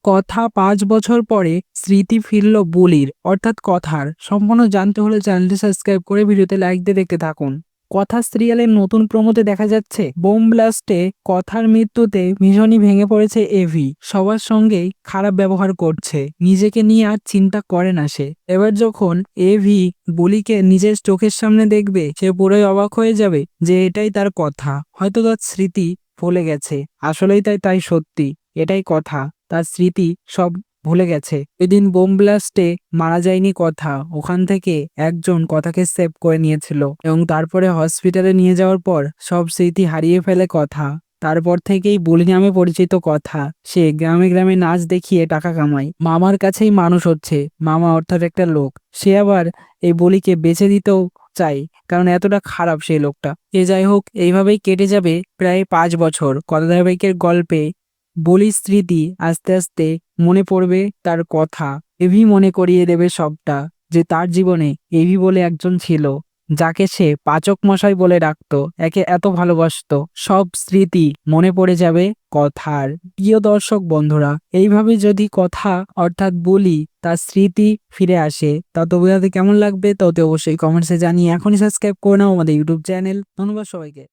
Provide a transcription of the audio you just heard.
কথা ৫ বছর পরে স্মৃতি ফিরল বুলির অর্থাৎ কথার। সম্পূর্ণ জানতে হলে চ্যানেলটি সাবস্ক্রাইব করে ভিডিওতে লাইক দিয়ে দেখতে থাকুন। কথা সিরিয়ালের নতুন প্রোমোতে দেখা যাচ্ছে বোম ব্লাস্টে কথার মৃত্যুতে ভীষণই ভেঙে পড়েছে এভি। সবার সঙ্গেই খারাপ ব্যবহার করছে, নিজেকে নিয়ে আর চিন্তা করে না সে। এবার যখন এভি বুলিকে নিজের চোখের সামনে দেখবে সে পুরোই অবাক হয়ে যাবে যে এটাই তার কথা। হয়তো তার স্মৃতি ভুলে গেছে, আসলেই তাই সত্যি এটাই কথা। তার স্মৃতি সব ভুলে গেছে। এদিন বোম ব্লাস্টে মারা যায়নি কথা, ওখান থেকে একজন কথাকে সেভ করে নিয়েছিল এবং তারপরে হসপিটালে নিয়ে যাওয়ার পর সব স্মৃতি হারিয়ে ফেলে কথা। তারপর থেকেই বুলি নামে পরিচিত কথা। সে গ্রামে গ্রামে নাচ দেখিয়ে টাকা কামায়, মামার কাছেই মানুষ হচ্ছে। মামা অর্থাৎ একটা লোক, সে আবার এই বলিকে বেছে দিতেও চাই, কারণ এতটা খারাপ সেই লোকটা। যাই হোক, এইভাবেই কেটে যাবে প্রায় ৫ বছর। কথা ধারাবাহিকের গল্পে বলির স্মৃতি আস্তে আস্তে মনে পড়বে তার কথা। এভি মনে করিয়ে দেবে সবটা, যে তার জীবনে এভি বলে একজন ছিল, যাকে সে পাচক মশাই বলে ডাকতো, একে এত ভালোবাসতো। সব স্মৃতি মনে পড়ে যাবে কথার। প্রিয় দর্শক বন্ধুরা, এইভাবে যদি কথা অর্থাৎ বলি তার স্মৃতি ফিরে আসে, তা তবে কেমন লাগবে? তাতে অবশ্যই কমেন্টসে জানিয়ে এখনই সাবস্ক্রাইব করে নাও আমাদের ইউটিউব চ্যানেল। ধন্যবাদ সবাইকে।